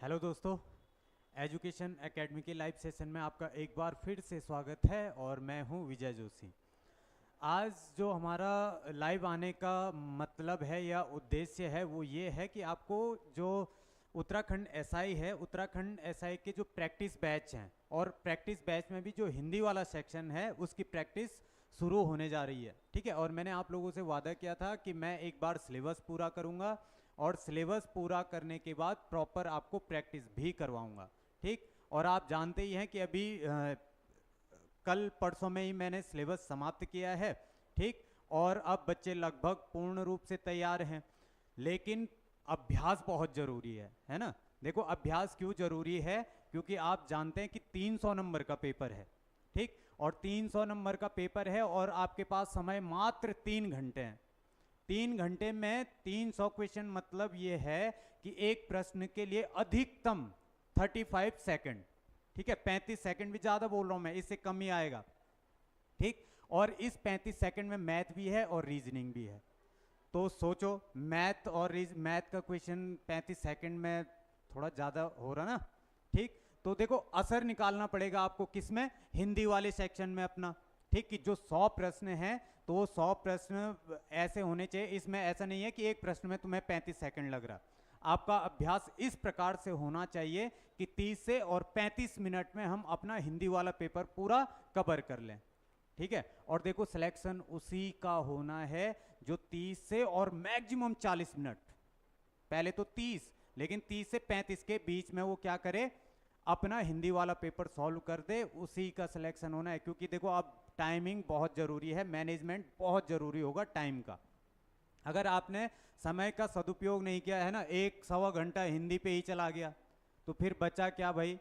Hello दोस्तों, education academy के live session में आपका एक बार फिर से स्वागत है और मैं हूं विजय जोशी। आज जो हमारा लाइव आने का मतलब है या उद्देश्य है वो ये है कि आपको जो उत्तराखंड एसआई है, उत्तराखंड एसआई के जो प्रैक्टिस बैच हैं और प्रैक्टिस बैच में भी जो हिंदी वाला सेक्शन है उसकी प्रैक्टिस शुरू होने जा रही है। ठीक है, और मैंने आप लोगों से वादा किया था कि मैं एक बार सिलेबस पूरा करूंगा और सिलेबस पूरा करने के बाद प्रॉपर आपको प्रैक्टिस भी करवाऊंगा। ठीक, और आप जानते ही हैं कि अभी कल परसों में ही मैंने सिलेबस समाप्त किया है। ठीक, और अब बच्चे लगभग पूर्ण रूप से तैयार हैं, लेकिन अभ्यास बहुत जरूरी है ना। देखो, अभ्यास क्यों जरूरी है, क्योंकि आप जानते हैं कि 300 नंबर का पेपर है। ठीक, और 300 नंबर का पेपर है और आपके पास समय मात्र 3 घंटे हैं। 3 घंटे में 300 क्वेश्चन, मतलब ये है कि एक प्रश्न के लिए अधिकतम 35 सेकंड। ठीक है, 35 सेकंड भी ज्यादा बोल रहा हूं मैं, इससे कम ही आएगा। ठीक, और इस 35 सेकंड में मैथ भी है और रीजनिंग भी है। तो सोचो, मैथ का क्वेश्चन 35 सेकंड में थोड़ा ज्यादा हो रहा ना। ठीक, तो देखो असर निकालना पड़ेगा आपको किसमें, हिंदी वाले सेक्शन में अपना। ठीक, कि जो 100 प्रश्न हैं तो वो 100 प्रश्न ऐसे होने चाहिए, इसमें ऐसा नहीं है कि एक प्रश्न में तुम्हें 35 सेकंड लग रहा। आपका अभ्यास इस प्रकार से होना चाहिए कि 30 से और 35 मिनट में हम अपना हिंदी वाला पेपर पूरा कवर कर लें। ठीक है, और देखो सिलेक्शन उसी का होना है जो 30 से और मैक्सिमम 40 मिनट, पहले तो 30, लेकिन 30 से 35 के बीच में वो क्या करे, अपना हिंदी वाला पेपर सॉल्व कर दे, उसी का सिलेक्शन होना है। क्योंकि देखो अब टाइमिंग बहुत जरूरी है, मैनेजमेंट बहुत जरूरी होगा टाइम का। अगर आपने समय का सदुपयोग नहीं किया है ना, 1 सवा घंटा हिंदी पे ही चला गया, तो फिर बचा क्या भाई,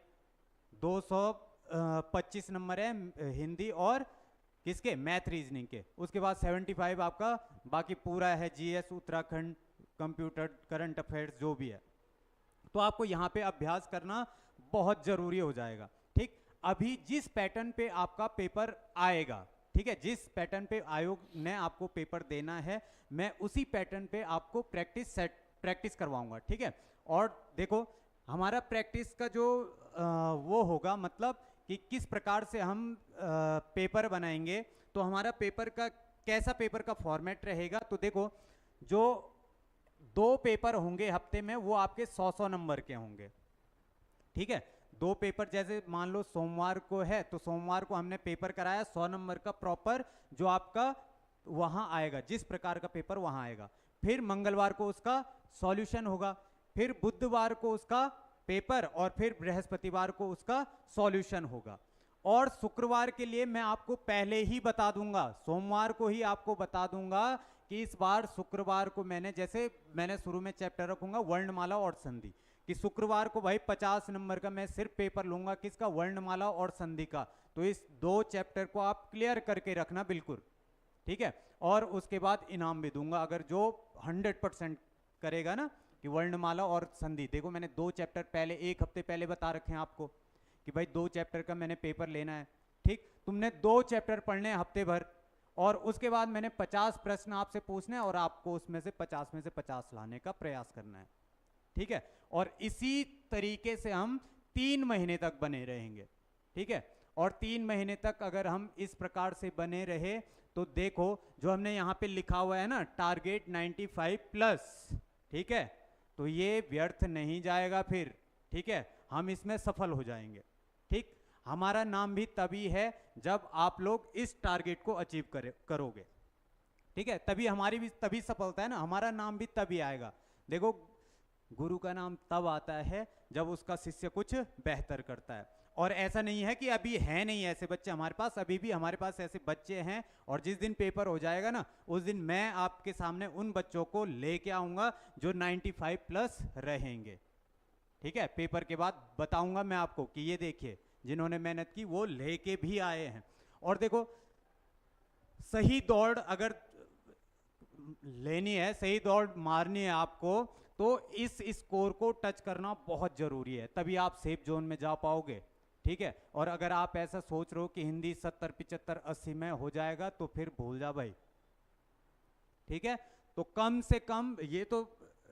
225 नंबर है हिंदी और किसके, मैथ रीजनिंग के। उसके बाद 75 आपका बाकी पूरा है GS, Uttarakhand, computer, current affairs जो भी है। तो आपको यहाँ पे अभ्यास करना बहुत जरूरी हो जाएगा। ठीक, अभी जिस पैटर्न पे आपका पेपर आएगा, ठीक है, जिस पैटर्न पे आयोग ने आपको पेपर देना है, मैं उसी पैटर्न पे आपको प्रैक्टिस करवाऊंगा। ठीक है, और देखो हमारा प्रैक्टिस का जो वो होगा, मतलब कि किस प्रकार से हम पेपर बनाएंगे, तो हमारा पेपर का कैसा पेपर का फॉर्मेट रहेगा। तो देखो, जो 2 पेपर होंगे हफ्ते में वो आपके 100-100 नंबर के होंगे। ठीक है, 2 पेपर, जैसे मान लो सोमवार को है तो सोमवार को हमने पेपर कराया 100 नंबर का प्रॉपर, जो आपका वहां आएगा, जिस प्रकार का पेपर वहां आएगा। फिर मंगलवार को उसका सॉल्यूशन होगा, फिर बुधवार को उसका पेपर, और फिर बृहस्पतिवार को उसका सॉल्यूशन होगा। और शुक्रवार के लिए मैं आपको पहले ही बता दूंगा, सोमवार को ही आपको बता दूंगा कि इस बार शुक्रवार को जैसे मैंने शुरू में चैप्टर रखूंगा वर्णमाला और संधि, कि शुक्रवार को भाई 50 नंबर का मैं सिर्फ पेपर लूंगा, किसका, वर्णमाला और संधि का। तो इस 2 चैप्टर को आप क्लियर करके रखना बिल्कुल। ठीक है, और उसके बाद इनाम भी दूंगा अगर जो 100% करेगा ना, कि वर्णमाला और संधि। देखो मैंने 2 चैप्टर पहले, 1 हफ्ते पहले बता रखे हैं आपको कि भाई 2 चैप्टर का मैंने पेपर लेना है। ठीक, तुमने 2 चैप्टर पढ़ने हैं हफ्ते भर, और उसके बाद मैंने 50 प्रश्न आपसे पूछने हैं और आपको उसमें से 50 में से 50 लाने का प्रयास करना है। ठीक है, और इसी तरीके से हम 3 महीने तक बने रहेंगे। ठीक है, और 3 महीने तक अगर हम इस प्रकार से बने रहे, तो देखो जो हमने यहाँ पे लिखा हुआ है ना, टारगेट 95+, ठीक है, तो ये व्यर्थ नहीं जाएगा फिर। ठीक है, हम इसमें सफल हो जाएंगे। ठीक, हमारा नाम भी तभी है जब आप लोग इस टारगेट को अचीव करोगे। ठीक है, तभी हमारी भी तभी सफलता है ना, हमारा नाम भी तभी आएगा। देखो, गुरु का नाम तब आता है जब उसका शिष्य कुछ बेहतर करता है। और ऐसा नहीं है कि अभी है नहीं ऐसे बच्चे हमारे पास, अभी भी हमारे पास ऐसे बच्चे हैं। और जिस दिन पेपर हो जाएगा ना, उस दिन मैं आपके सामने उन बच्चों को लेके आऊंगा जो 95+ रहेंगे। ठीक है, पेपर के बाद बताऊंगा मैं आपको कि ये देखिए, जिन्होंने मेहनत की वो लेके भी आए हैं। और देखो, सही दौड़ अगर लेनी है, सही दौड़ मारनी है आपको, तो इस स्कोर को टच करना बहुत जरूरी है, तभी आप सेफ जोन में जा पाओगे। ठीक है, और अगर आप ऐसा सोच रहे हो कि हिंदी 70, 75, 80 में हो जाएगा, तो फिर भूल जा भाई। ठीक है, तो कम से कम ये तो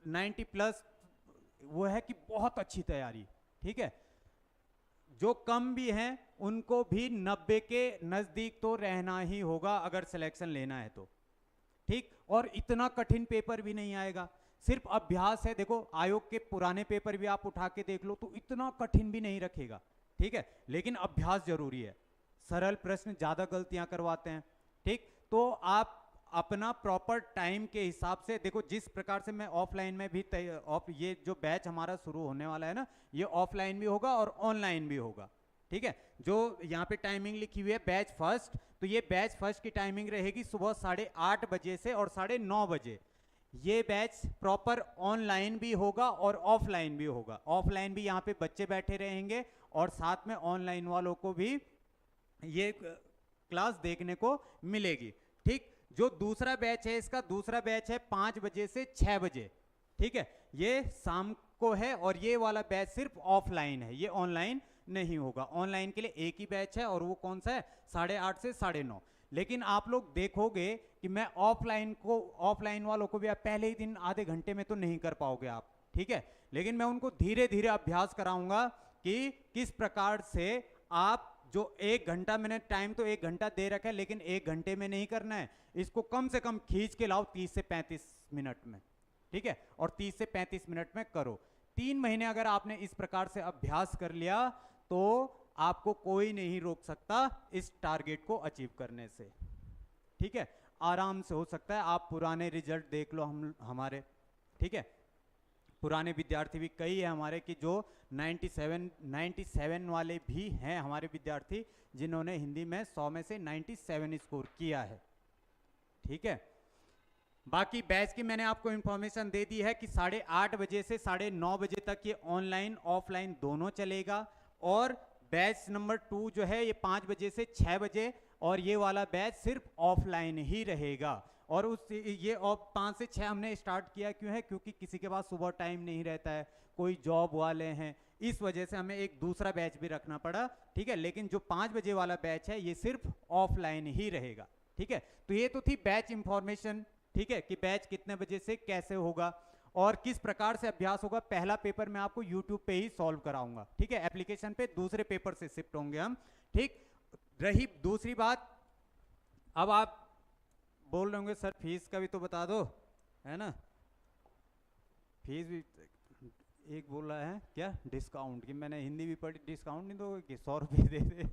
90+ वो है कि बहुत अच्छी तैयारी, ठीक है। जो कम भी हैं उनको भी 90 के नजदीक तो रहना ही होगा अगर सिलेक्शन लेना है तो, ठीक। और इतना कठिन पेपर भी नहीं आएगा, सिर्फ अभ्यास है। देखो आयोग के पुराने पेपर भी आप उठा के देख लो तो इतना कठिन भी नहीं रखेगा, ठीक है, लेकिन अभ्यास जरूरी है। सरल प्रश्न ज्यादा गलतियां करवाते हैं, ठीक। तो आप अपना प्रॉपर टाइम के हिसाब से देखो, जिस प्रकार से मैं ऑफलाइन में भी ये जो बैच हमारा शुरू होने वाला है ना, ये ऑफलाइन भी होगा और ऑनलाइन भी होगा, ठीक है। जो यहाँ पे टाइमिंग लिखी हुई है बैच फर्स्ट, तो ये बैच फर्स्ट की टाइमिंग रहेगी सुबह 8:30 बजे से और 9:30 बजे। ये बैच प्रॉपर ऑनलाइन भी होगा और ऑफलाइन भी होगा। ऑफलाइन भी यहाँ पे बच्चे बैठे रहेंगे और साथ में ऑनलाइन वालों को भी ये क्लास देखने को मिलेगी, ठीक। जो दूसरा बैच है, इसका दूसरा बैच है 5 बजे से 6 बजे, ठीक है, ये शाम को है। और ये वाला बैच सिर्फ ऑफलाइन है, ये ऑनलाइन नहीं होगा। ऑनलाइन के लिए एक ही बैच है और वो कौन सा है, 8:30 से 9:30। लेकिन आप लोग देखोगे कि मैं ऑफलाइन वालों को भी आप पहले ही दिन आधे घंटे में तो नहीं कर पाओगे आप, ठीक है, लेकिन मैं उनको धीरे धीरे अभ्यास कराऊंगा कि किस प्रकार से आप जो 1 घंटा, मैंने टाइम तो 1 घंटा दे रखा है, लेकिन 1 घंटे में नहीं करना है, इसको कम से कम खींच के लाओ 30 से 35 मिनट में, ठीक है, और 30 से 35 मिनट में करो। 3 महीने अगर आपने इस प्रकार से अभ्यास कर लिया तो आपको कोई नहीं रोक सकता इस टारगेट को अचीव करने से, ठीक है, आराम से हो सकता है। आप पुराने रिजल्ट देख लो हमारे, ठीक है, पुराने विद्यार्थी भी कई है हमारे कि जो 97 वाले भी हैं हमारे विद्यार्थी, जिन्होंने हिंदी में 100 में से 97 स्कोर किया है, ठीक है। बाकी बैच की मैंने आपको इंफॉर्मेशन दे दी है कि 8:30 बजे से 9:30 बजे तक ये ऑनलाइन ऑफलाइन दोनों चलेगा। और बैच नंबर 2 जो है ये 5 बजे से 6 बजे, और ये वाला बैच सिर्फ ऑफलाइन ही रहेगा। और ये 5 से 6 हमने स्टार्ट किया क्यों है, क्योंकि किसी के पास सुबह टाइम नहीं रहता है, कोई जॉब वाले हैं, इस वजह से हमें एक दूसरा बैच भी रखना पड़ा, ठीक है। लेकिन जो 5 बजे वाला बैच है ये सिर्फ ऑफलाइन ही रहेगा, ठीक है। तो ये तो थी बैच इंफॉर्मेशन, ठीक है, कि बैच कितने बजे से कैसे होगा और किस प्रकार से अभ्यास होगा। पहला पेपर मैं आपको YouTube पे ही सॉल्व कराऊंगा, ठीक है, एप्लीकेशन पे दूसरे पेपर से शिफ्ट होंगे हम, ठीक। रही दूसरी बात, अब आप बोल रहे होंगे सर फीस का भी तो बता दो, है ना। फीस भी एक बोल रहा है क्या, डिस्काउंट, कि मैंने हिंदी भी पढ़ी, डिस्काउंट नहीं दोगे कि 100 रुपये दे दे।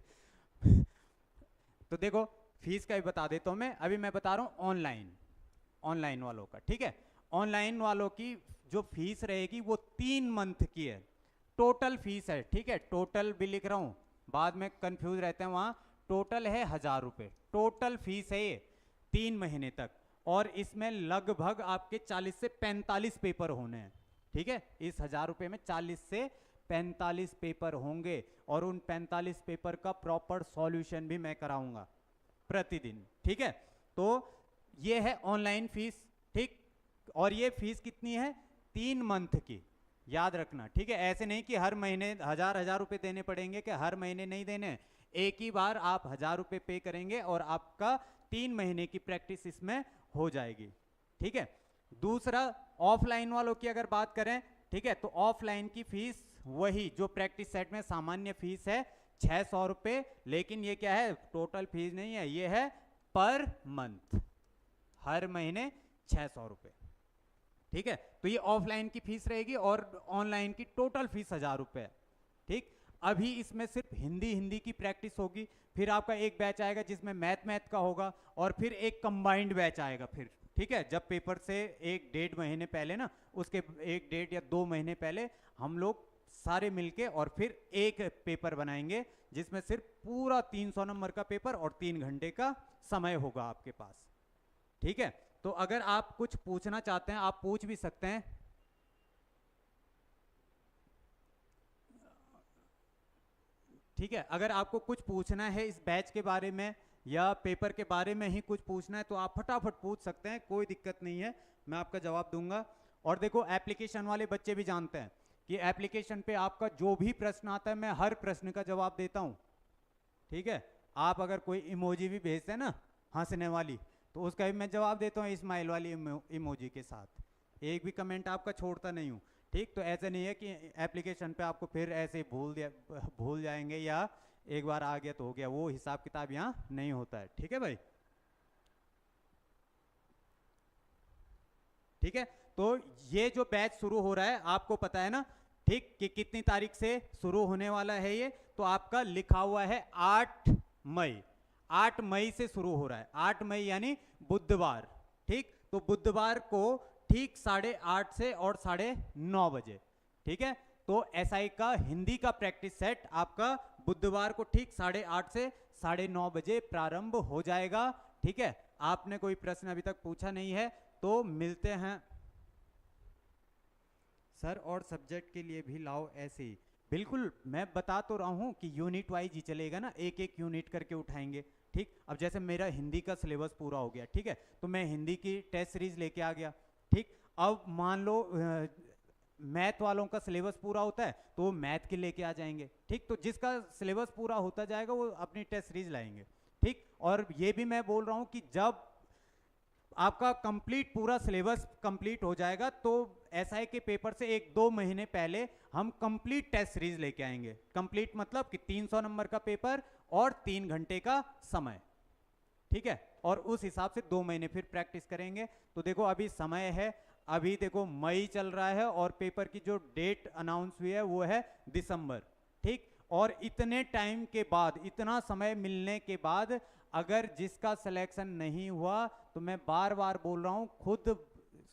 तो देखो फीस का भी बता देता हूँ मैं। अभी मैं बता रहा हूँ ऑनलाइन वालों का, ठीक है। ऑनलाइन वालों की जो फीस रहेगी वो 3 मंथ की है, टोटल फीस है, ठीक है। टोटल भी लिख रहा हूँ, बाद में कंफ्यूज रहते हैं वहाँ। टोटल है 1000 रुपये, टोटल फीस है ये 3 महीने तक। और इसमें लगभग आपके 40 से 45 पेपर होने हैं, ठीक है। इस 1000 रुपये में 40 से 45 पेपर होंगे और उन 45 पेपर का प्रॉपर सॉल्यूशन भी मैं कराऊंगा प्रतिदिन, ठीक है। तो ये है ऑनलाइन फीस, ठीक। और ये फीस कितनी है, 3 मंथ की, याद रखना, ठीक है। ऐसे नहीं कि हर महीने 1000 रुपये देने पड़ेंगे, कि हर महीने नहीं देने, एक ही बार आप 1000 रुपये पे करेंगे और आपका 3 महीने की प्रैक्टिस इसमें हो जाएगी, ठीक है। दूसरा ऑफलाइन वालों की अगर बात करें, ठीक है, तो ऑफलाइन की फीस वही जो प्रैक्टिस सेट में सामान्य फीस है 600 रुपये, लेकिन ये क्या है, टोटल फीस नहीं है, ये है पर मंथ, हर महीने 600 रुपये, ठीक है। तो ये ऑफलाइन की फीस रहेगी और ऑनलाइन की टोटल फीस 1000 रुपये, ठीक। अभी इसमें सिर्फ हिंदी की प्रैक्टिस होगी, फिर आपका एक बैच आएगा जिसमें मैथ का होगा, और फिर एक कंबाइंड बैच आएगा फिर, ठीक है। जब पेपर से 1-1.5 महीने पहले ना, उसके 1-1.5 या 2 महीने पहले हम लोग सारे मिलके और फिर एक पेपर बनाएंगे जिसमें सिर्फ पूरा 300 नंबर का पेपर और 3 घंटे का समय होगा आपके पास, ठीक है। तो अगर आप कुछ पूछना चाहते हैं आप पूछ भी सकते हैं। ठीक है, अगर आपको कुछ पूछना है इस बैच के बारे में या पेपर के बारे में ही कुछ पूछना है तो आप फटाफट पूछ सकते हैं, कोई दिक्कत नहीं है, मैं आपका जवाब दूंगा। और देखो एप्लीकेशन वाले बच्चे भी जानते हैं कि एप्लीकेशन पे आपका जो भी प्रश्न आता है मैं हर प्रश्न का जवाब देता हूं, ठीक है। आप अगर कोई इमोजी भी भेजते हैं ना हंसने वाली, तो उसका भी मैं जवाब देता हूँ स्माइल वाली इमोजी के साथ, एक भी कमेंट आपका छोड़ता नहीं हूँ, ठीक, तो ऐसे नहीं है कि एप्लीकेशन पे आपको फिर ऐसे भूल जाएंगे या एक बार आ गया तो हो गया, वो हिसाब किताब यहाँ नहीं होता है। ठीक है भाई, ठीक है। तो ये जो बैच शुरू हो रहा है आपको पता है ना, ठीक, कि कितनी तारीख से शुरू होने वाला है ये, तो आपका लिखा हुआ है 8 मई। 8 मई से शुरू हो रहा है, 8 मई यानी बुधवार। ठीक, तो बुधवार को ठीक 8:30 से और 9:30 बजे। ठीक है, तो एसआई का हिंदी का प्रैक्टिस सेट आपका बुधवार को ठीक 8:30 से 9:30 बजे प्रारंभ हो जाएगा। ठीक है, आपने कोई प्रश्न अभी तक पूछा नहीं है तो मिलते हैं। सर और सब्जेक्ट के लिए भी लाओ ऐसे ही। बिल्कुल, मैं बता तो रहा हूँ कि यूनिट वाइज ही चलेगा ना, एक एक यूनिट करके उठाएंगे। ठीक, अब जैसे मेरा हिंदी का सिलेबस पूरा हो गया, ठीक है, तो मैं हिंदी की टेस्ट सीरीज लेके आ गया। ठीक, अब मान लो मैथ वालों का सिलेबस पूरा होता है तो वो मैथ के लेके आ जाएंगे। ठीक, तो जिसका सिलेबस पूरा होता जाएगा वो अपनी टेस्ट सीरीज लाएंगे। ठीक, और ये भी मैं बोल रहा हूँ कि जब आपका कंप्लीट पूरा सिलेबस कंप्लीट हो जाएगा तो एसआई के पेपर से 1-2 महीने पहले हम कंप्लीट टेस्ट सीरीज लेके आएंगे। कंप्लीट मतलब कि 300 नंबर का पेपर और 3 घंटे का समय। ठीक है, और उस हिसाब से 2 महीने फिर प्रैक्टिस करेंगे। तो देखो अभी समय है, अभी देखो मई चल रहा है और पेपर की जो डेट अनाउंस हुई है वो है दिसंबर। ठीक, और इतने टाइम के बाद, इतना समय मिलने के बाद अगर जिसका सिलेक्शन नहीं हुआ तो मैं बार बार बोल रहा हूं, खुद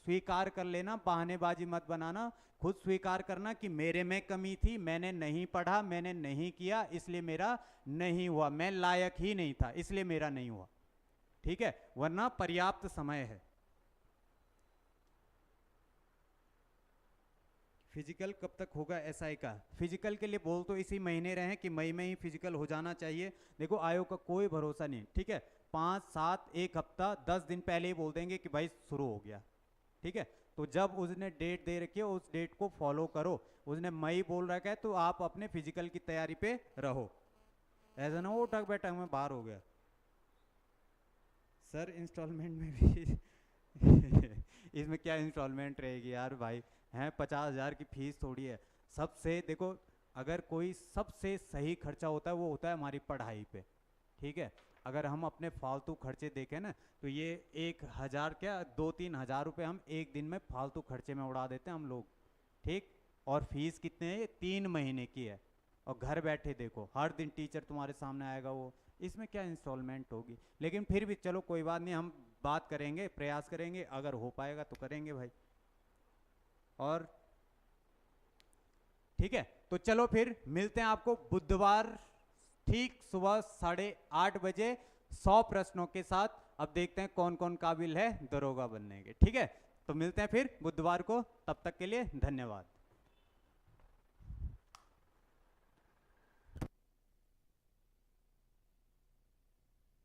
स्वीकार कर लेना, बहानेबाजी मत बनाना। खुद स्वीकार करना कि मेरे में कमी थी, मैंने नहीं पढ़ा, मैंने नहीं किया, इसलिए मेरा नहीं हुआ, मैं लायक ही नहीं था इसलिए मेरा नहीं हुआ। ठीक है, वरना पर्याप्त समय है। फिजिकल कब तक होगा एसआई का? फिजिकल के लिए बोल तो इसी महीने रहे हैं कि मई में ही फिजिकल हो जाना चाहिए। देखो आयोग का कोई भरोसा नहीं। ठीक है, 5-7 1 हफ्ता 10 दिन पहले ही बोल देंगे कि भाई शुरू हो गया। ठीक है, तो जब उसने डेट दे रखी है उस डेट को फॉलो करो। उसने मई बोल रखा है तो आप अपने फिजिकल की तैयारी पे रहो। ऐसा ना वो टक बैठक में बाहर हो गया। सर इंस्टॉलमेंट में भी इसमें क्या इंस्टॉलमेंट रहेगी यार भाई, हैं 50,000 की फीस थोड़ी है। सबसे देखो, अगर कोई सबसे सही खर्चा होता है वो होता है हमारी पढ़ाई पे। ठीक है, अगर हम अपने फालतू खर्चे देखें ना तो ये 1,000 क्या 2-3 हज़ार रुपये हम एक दिन में फालतू खर्चे में उड़ा देते हैं हम लोग। ठीक, और फीस कितने है? 3 महीने की है। और घर बैठे देखो हर दिन टीचर तुम्हारे सामने आएगा, वो इसमें क्या इंस्टॉलमेंट होगी। लेकिन फिर भी चलो कोई बात नहीं, हम बात करेंगे, प्रयास करेंगे, अगर हो पाएगा तो करेंगे भाई। और ठीक है, तो चलो फिर मिलते हैं आपको बुधवार ठीक सुबह 8:30 बजे 100 प्रश्नों के साथ। अब देखते हैं कौन कौन काबिल है दरोगा बनने के। ठीक है, तो मिलते हैं फिर बुधवार को, तब तक के लिए धन्यवाद।